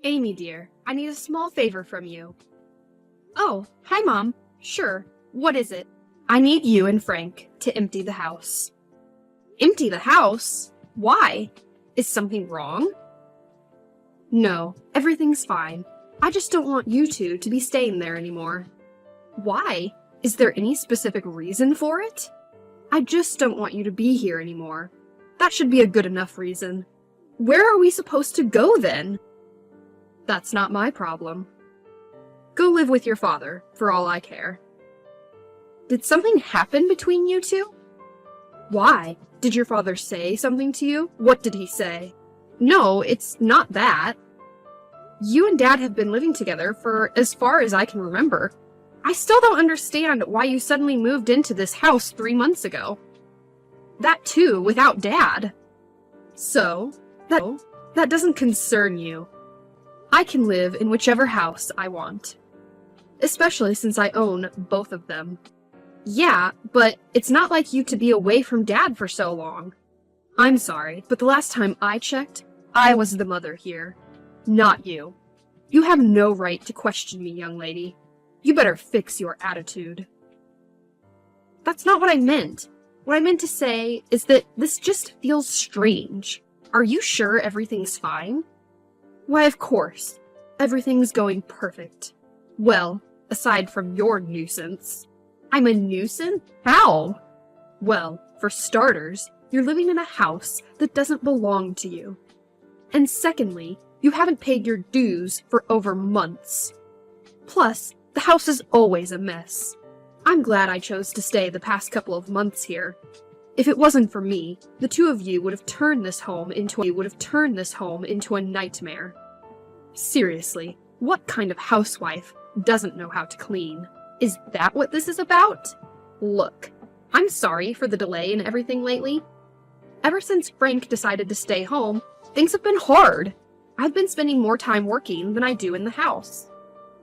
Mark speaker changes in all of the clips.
Speaker 1: Amy, dear, I need a small favor from you. Oh, hi, Mom. Sure. What is it? I need you and Frank to empty the house. Empty the house? Why? Is something wrong? No, everything's fine. I just don't want you two to be staying there anymore. Why? Is there any specific reason for it? I just don't want you to be here anymore. That should be a good enough reason. Where are we supposed to go then? That's not my problem. Go live with your father, for all I care. Did something happen between you two? Why? Did your father say something to you? What did he say? No, it's not that. You and Dad have been living together for as far as I can remember. I still don't understand why you suddenly moved into this house 3 months ago. That too, without Dad. So, that doesn't concern you. I can live in whichever house I want. Especially since I own both of them. Yeah, but it's not like you to be away from Dad for so long. I'm sorry, but the last time I checked, I was the mother here. Not you. You have no right to question me, young lady. You better fix your attitude. That's not what I meant. What I meant to say is that this just feels strange. Are you sure everything's fine? Why, of course. Everything's going perfect. Well, aside from your nuisance. I'm a nuisance? How? Well, for starters, you're living in a house that doesn't belong to you. And secondly, you haven't paid your dues for over months. Plus, the house is always a mess. I'm glad I chose to stay the past couple of months here. If it wasn't for me, the two of you would have turned this home into a nightmare. Seriously, what kind of housewife doesn't know how to clean? Is that what this is about? Look, I'm sorry for the delay in everything lately. Ever since Frank decided to stay home, things have been hard. I've been spending more time working than I do in the house.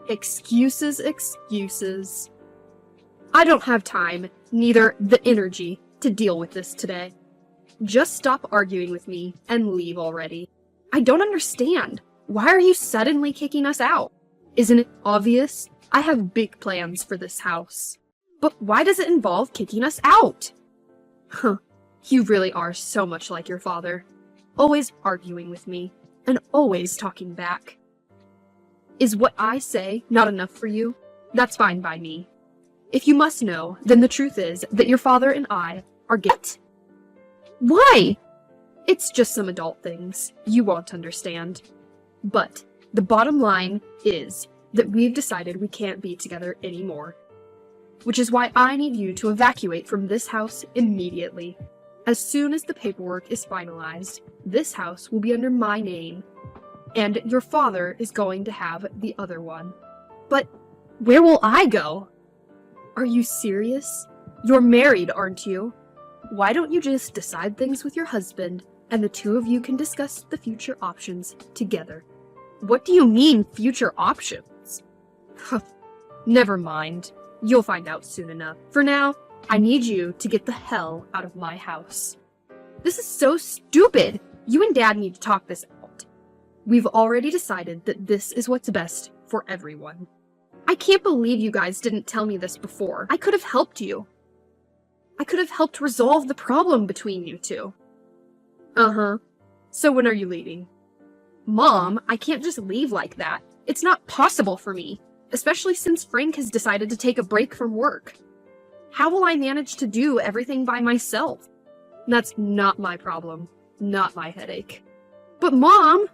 Speaker 1: Excuses, excuses. I don't have time, neither the energy, to deal with this today. Just stop arguing with me and leave already. I don't understand. Why are you suddenly kicking us out? Isn't it obvious? I have big plans for this house. But why does it involve kicking us out? Huh, you really are so much like your father. Always arguing with me, and always talking back. Is what I say not enough for you? That's fine by me. If you must know, then the truth is that your father and I are gay. Why? It's just some adult things you won't understand. But the bottom line is that we've decided we can't be together anymore. Which is why I need you to evacuate from this house immediately. As soon as the paperwork is finalized, this house will be under my name, and your father is going to have the other one. But where will I go? Are you serious? You're married, aren't you? Why don't you just decide things with your husband, and the two of you can discuss the future options together? What do you mean, future options? Never mind. You'll find out soon enough. For now, I need you to get the hell out of my house. This is so stupid! You and Dad need to talk this out. We've already decided that this is what's best for everyone. I can't believe you guys didn't tell me this before. I could have helped you. I could have helped resolve the problem between you two. Uh-huh. So when are you leaving? Mom, I can't just leave like that. It's not possible for me, especially since Frank has decided to take a break from work. How will I manage to do everything by myself? That's not my problem, not my headache. But Mom!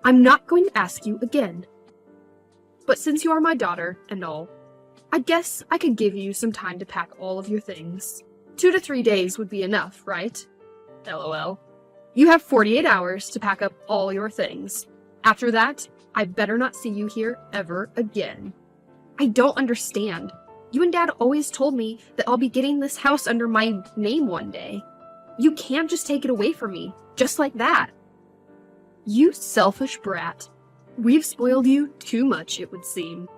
Speaker 1: I'm not going to ask you again. But since you are my daughter and all, I guess I could give you some time to pack all of your things. 2 to 3 days would be enough, right? LOL. You have 48 hours to pack up all your things. After that, I better not see you here ever again. I don't understand. You and Dad always told me that I'll be getting this house under my name one day. You can't just take it away from me, just like that. You selfish brat. We've spoiled you too much, it would seem.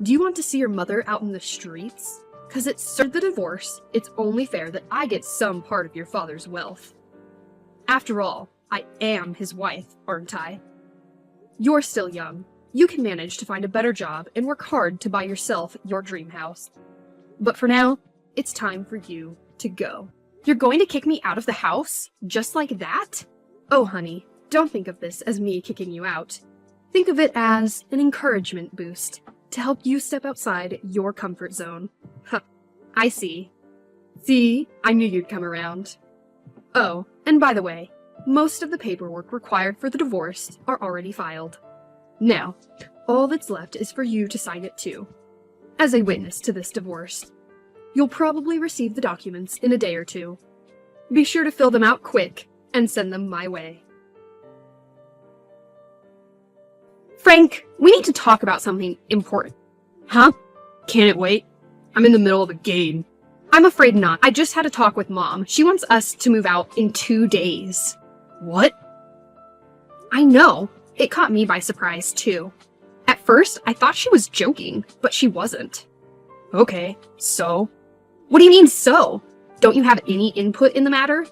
Speaker 1: Do you want to see your mother out in the streets? 'Cause it's served the divorce, it's only fair that I get some part of your father's wealth. After all, I am his wife, aren't I? You're still young. You can manage to find a better job and work hard to buy yourself your dream house. But for now, it's time for you to go. You're going to kick me out of the house? Just like that? Oh, honey, don't think of this as me kicking you out. Think of it as an encouragement boost to help you step outside your comfort zone. Huh, I see. See, I knew you'd come around. Oh, and by the way, most of the paperwork required for the divorce are already filed. Now, all that's left is for you to sign it too, as a witness to this divorce. You'll probably receive the documents in a day or two. Be sure to fill them out quick and send them my way. Frank, we need to talk about something important.
Speaker 2: Huh? Can it wait? I'm in the middle of a game.
Speaker 1: I'm afraid not. I just had a talk with Mom. She wants us to move out in 2 days.
Speaker 2: What?
Speaker 1: I know. It caught me by surprise, too. At first, I thought she was joking, but she wasn't.
Speaker 2: Okay, so?
Speaker 1: What do you mean, so? Don't you have any input in the matter?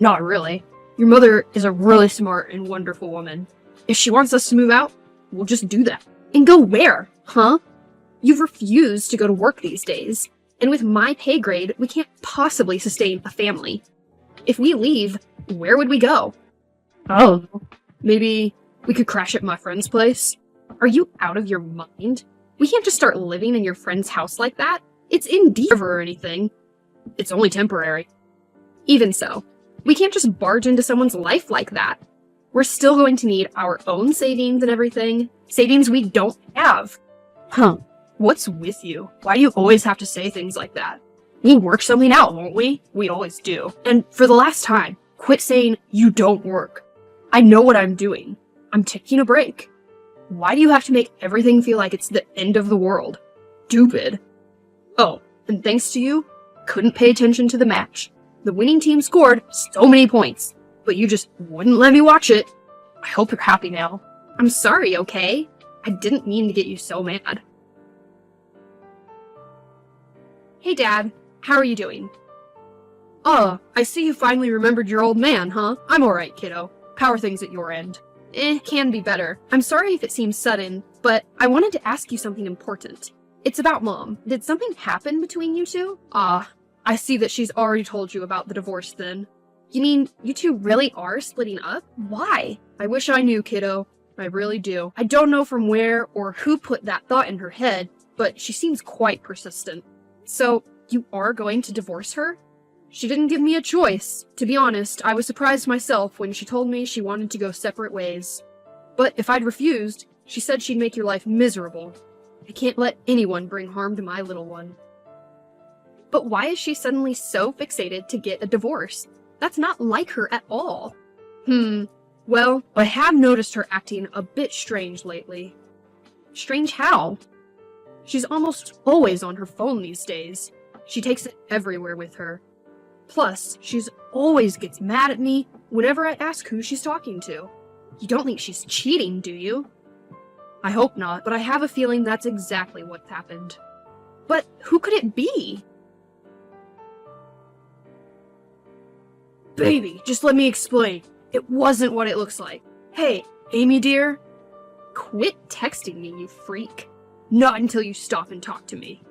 Speaker 2: Not really. Your mother is a really smart and wonderful woman. If she wants us to move out, we'll just do that.
Speaker 1: And go where, huh? You've refused to go to work these days, and with my pay grade, we can't possibly sustain a family. If we leave, where would we go?
Speaker 2: Oh, maybe we could crash at my friend's place?
Speaker 1: Are you out of your mind? We can't just start living in your friend's house like that. It's indeed
Speaker 2: Or anything. It's only temporary.
Speaker 1: Even so, we can't just barge into someone's life like that. We're still going to need our own savings and everything. Savings we don't have.
Speaker 2: Huh. What's with you? Why do you always have to say things like that? We'll work something out, won't we? We always do. And for the last time, quit saying you don't work. I know what I'm doing. I'm taking a break. Why do you have to make everything feel like it's the end of the world? Stupid. Oh, and thanks to you, couldn't pay attention to the match. The winning team scored so many points, but you just wouldn't let me watch it. I hope you're happy now.
Speaker 1: I'm sorry, okay? I didn't mean to get you so mad. Hey, Dad. How are you doing?
Speaker 2: I see you finally remembered your old man, huh? I'm alright, kiddo. How are things at your end?
Speaker 1: Can be better. I'm sorry if it seems sudden, but I wanted to ask you something important. It's about Mom. Did something happen between you two?
Speaker 2: I see that she's already told you about the divorce then.
Speaker 1: You mean you two really are splitting up? Why?
Speaker 2: I wish I knew, kiddo. I really do. I don't know from where or who put that thought in her head, but she seems quite persistent.
Speaker 1: So, you are going to divorce her?
Speaker 2: She didn't give me a choice. To be honest, I was surprised myself when she told me she wanted to go separate ways. But if I'd refused, she said she'd make your life miserable. I can't let anyone bring harm to my little one.
Speaker 1: But why is she suddenly so fixated to get a divorce? That's not like her at all.
Speaker 2: Well, I have noticed her acting a bit strange lately.
Speaker 1: Strange how?
Speaker 2: She's almost always on her phone these days. She takes it everywhere with her. Plus, she's always gets mad at me whenever I ask who she's talking to.
Speaker 1: You don't think she's cheating, do you?
Speaker 2: I hope not, but I have a feeling that's exactly what's happened.
Speaker 1: But who could it be?
Speaker 2: Baby, just let me explain. It wasn't what it looks like. Hey, Amy dear.
Speaker 1: Quit texting me, you freak.
Speaker 2: Not until you stop and talk to me.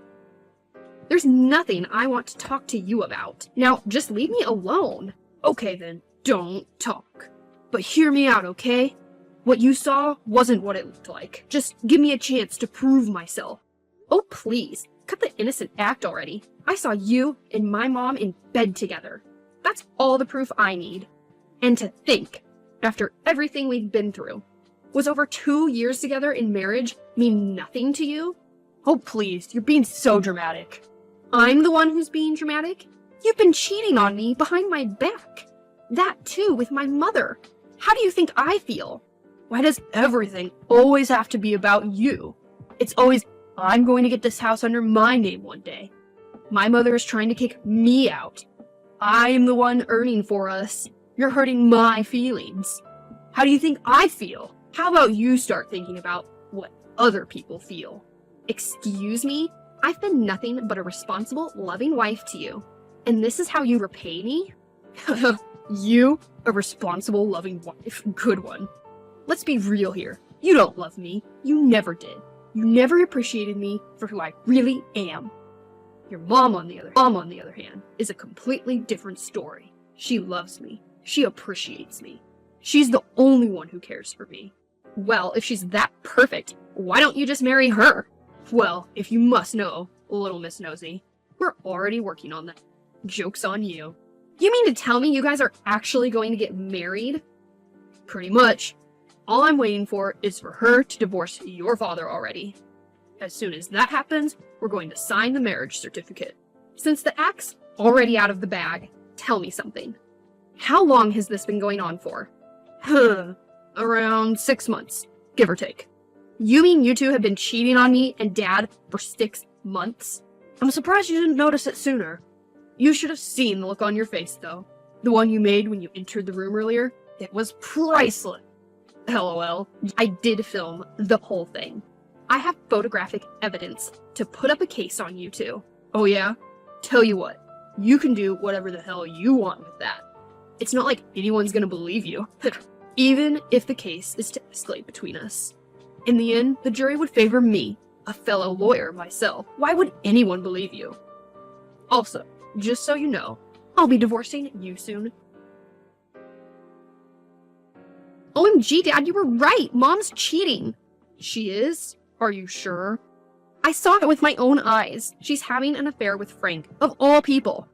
Speaker 1: There's nothing I want to talk to you about. Now, just leave me alone.
Speaker 2: Okay then, don't talk. But hear me out, okay? What you saw wasn't what it looked like. Just give me a chance to prove myself.
Speaker 1: Oh, please, cut the innocent act already. I saw you and my mom in bed together. That's all the proof I need. And to think, after everything we've been through, was over 2 years together in marriage mean nothing to you?
Speaker 2: Oh, please, you're being so dramatic.
Speaker 1: I'm the one who's being dramatic? You've been cheating on me behind my back. That too with my mother. How do you think I feel?
Speaker 2: Why does everything always have to be about you? It's always, I'm going to get this house under my name one day. My mother is trying to kick me out. I am the one earning for us. You're hurting my feelings. How do you think I feel? How about you start thinking about what other people feel?
Speaker 1: Excuse me? I've been nothing but a responsible, loving wife to you. And this is how you repay me?
Speaker 2: You? A responsible, loving wife? Good one. Let's be real here. You don't love me. You never did. You never appreciated me for who I really am. Your mom, on the other hand, is a completely different story. She loves me. She appreciates me. She's the only one who cares for me. Well, if she's that perfect, why don't you just marry her? Well, if you must know, little Miss Nosy, we're already working on that. Joke's on you. You mean to tell me you guys are actually going to get married? Pretty much. All I'm waiting for is for her to divorce your father already. As soon as that happens, we're going to sign the marriage certificate. Since the act's already out of the bag, tell me something. How long has this been going on for? Around 6 months, give or take. You mean you two have been cheating on me and Dad for 6 months? I'm surprised you didn't notice it sooner. You should have seen the look on your face, though. The one you made when you entered the room earlier. It was priceless. LOL. I did film the whole thing. I have photographic evidence to put up a case on you two. Oh yeah? Tell you what, you can do whatever the hell you want with that. It's not like anyone's gonna believe you. Even if the case is to escalate between us. In the end, the jury would favor me, a fellow lawyer myself. Why would anyone believe you? Also, just so you know, I'll be divorcing you soon.
Speaker 1: OMG, Dad, you were right. Mom's cheating.
Speaker 2: She is? Are you sure?
Speaker 1: I saw it with my own eyes. She's having an affair with Frank, of all people.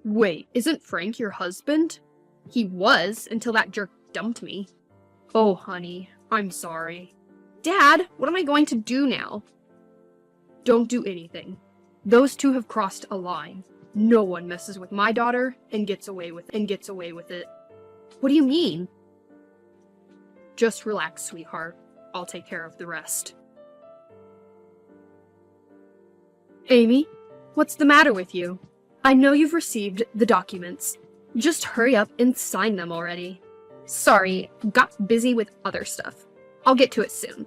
Speaker 2: Wait, isn't Frank your husband?
Speaker 1: He was, until that jerk dumped me.
Speaker 2: Oh, honey, I'm sorry.
Speaker 1: Dad, what am I going to do now?
Speaker 2: Don't do anything. Those two have crossed a line. No one messes with my daughter and gets away with it.
Speaker 1: What do you mean?
Speaker 2: Just relax, sweetheart. I'll take care of the rest.
Speaker 1: Amy, what's the matter with you? I know you've received the documents. Just hurry up and sign them already. Sorry, got busy with other stuff. I'll get to it soon.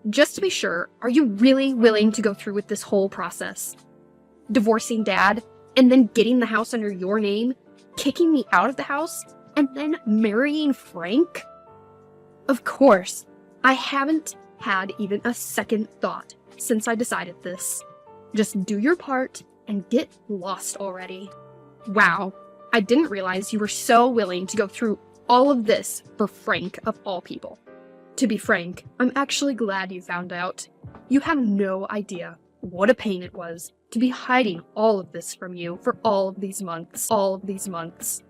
Speaker 1: Just to be sure, are you really willing to go through with this whole process? Divorcing Dad, and then getting the house under your name, kicking me out of the house, and then marrying Frank? Of course, I haven't had even a second thought since I decided this. Just do your part and get lost already. Wow, I didn't realize you were so willing to go through all of this for Frank of all people. To be frank, I'm actually glad you found out. You have no idea what a pain it was to be hiding all of this from you for all of these months.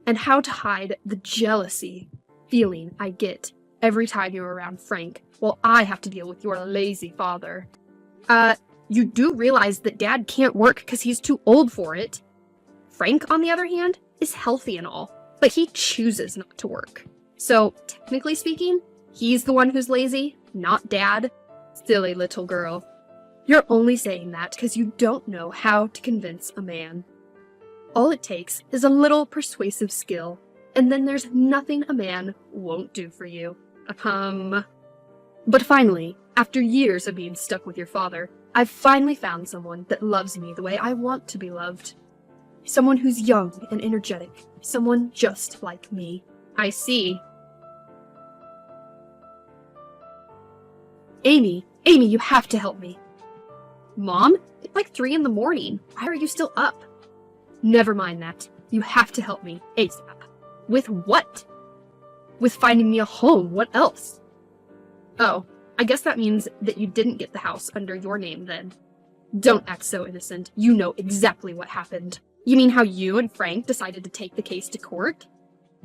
Speaker 1: And how to hide the jealousy feeling I get every time you're around Frank while I have to deal with your lazy father. You do realize that Dad can't work because he's too old for it. Frank, on the other hand, is healthy and all, but he chooses not to work. So, technically speaking, he's the one who's lazy, not Dad. Silly little girl. You're only saying that because you don't know how to convince a man. All it takes is a little persuasive skill, and then there's nothing a man won't do for you. But finally, after years of being stuck with your father, I've finally found someone that loves me the way I want to be loved. Someone who's young and energetic. Someone just like me.
Speaker 2: I see.
Speaker 1: Amy, you have to help me. Mom, it's like 3 in the morning. Why are you still up? Never mind that. You have to help me ASAP. With what? With finding me a home. What else? Oh, I guess that means that you didn't get the house under your name then. Don't act so innocent. You know exactly what happened. You mean how you and Frank decided to take the case to court?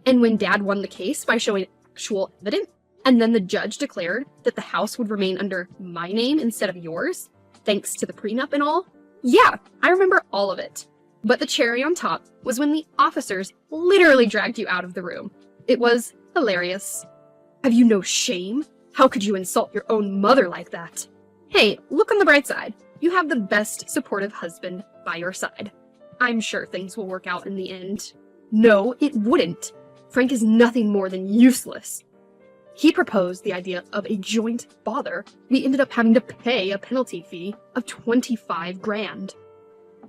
Speaker 1: And when Dad won the case by showing actual evidence, and then the judge declared that the house would remain under my name instead of yours, thanks to the prenup and all? Yeah, I remember all of it. But the cherry on top was when the officers literally dragged you out of the room. It was hilarious. Have you no shame? How could you insult your own mother like that? Hey, look on the bright side. You have the best supportive husband by your side. I'm sure things will work out in the end. No, it wouldn't. Frank is nothing more than useless. He proposed the idea of a joint father. We ended up having to pay a penalty fee of 25 grand.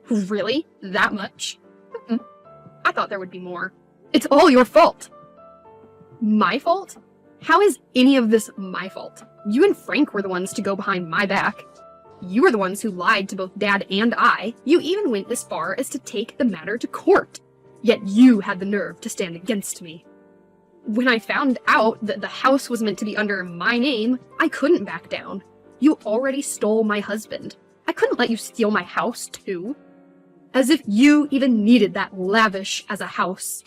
Speaker 1: Really? That much? I thought there would be more. It's all your fault. My fault?
Speaker 2: How is any of this my fault? You and Frank were the ones to go behind my back. You were the ones who lied to both Dad and I. You even went as far as to take the matter to court. Yet you had the nerve to stand against me. When I found out that the house was meant to be under my name, I couldn't back down. You already stole my husband. I couldn't let you steal my house, too. As if you even needed that lavish as a house.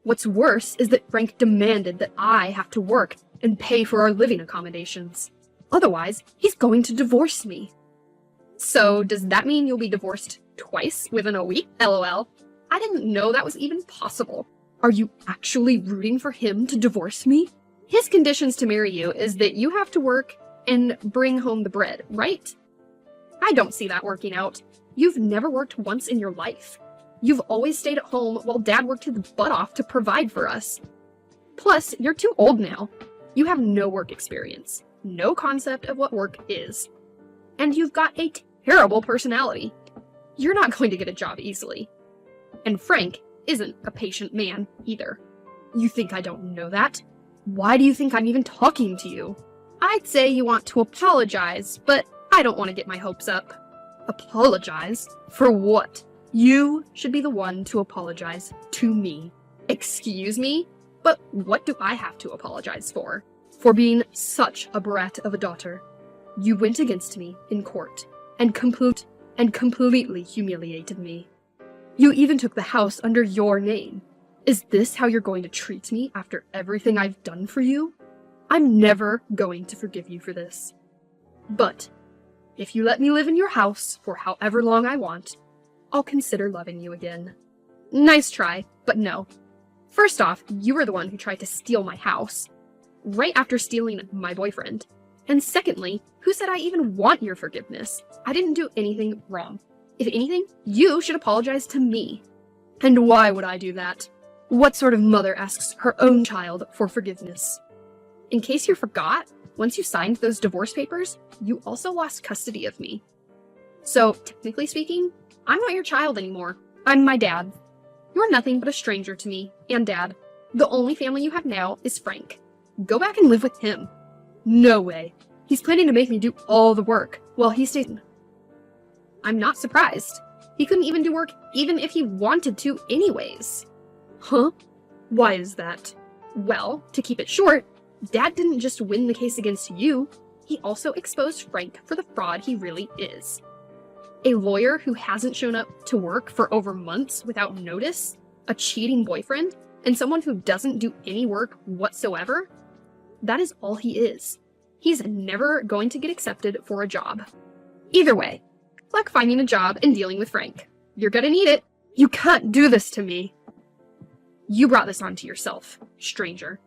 Speaker 2: What's worse is that Frank demanded that I have to work and pay for our living accommodations. Otherwise, he's going to divorce me. So, does that mean you'll be divorced twice within a week? LOL. I didn't know that was even possible. Are you actually rooting for him to divorce me? His conditions to marry you is that you have to work and bring home the bread, right? I don't see that working out. You've never worked once in your life. You've always stayed at home while Dad worked his butt off to provide for us. Plus, you're too old now. You have no work experience, no concept of what work is. And you've got a terrible personality. You're not going to get a job easily. And Frank isn't a patient man, either. You think I don't know that? Why do you think I'm even talking to you? I'd say you want to apologize, but I don't want to get my hopes up. Apologize? For what? You should be the one to apologize to me. Excuse me? But what do I have to apologize for? For being such a brat of a daughter. You went against me in court and completely humiliated me. You even took the house under your name. Is this how you're going to treat me after everything I've done for you? I'm never going to forgive you for this. But if you let me live in your house for however long I want, I'll consider loving you again. Nice try, but no. First off, you were the one who tried to steal my house, right after stealing my boyfriend. And secondly, who said I even want your forgiveness? I didn't do anything wrong. If anything, you should apologize to me. And why would I do that? What sort of mother asks her own child for forgiveness? In case you forgot, once you signed those divorce papers, you also lost custody of me. So, technically speaking, I'm not your child anymore. I'm my dad. You're nothing but a stranger to me and Dad. The only family you have now is Frank. Go back and live with him. No way. He's planning to make me do all the work while he stays. I'm not surprised. He couldn't even do work even if he wanted to anyways. Huh? Why is that? Well, to keep it short, Dad didn't just win the case against you, he also exposed Frank for the fraud he really is. A lawyer who hasn't shown up to work for over months without notice, a cheating boyfriend, and someone who doesn't do any work whatsoever? That is all he is. He's never going to get accepted for a job. Either way, good luck finding a job and dealing with Frank. You're gonna need it. You can't do this to me. You brought this onto yourself, stranger.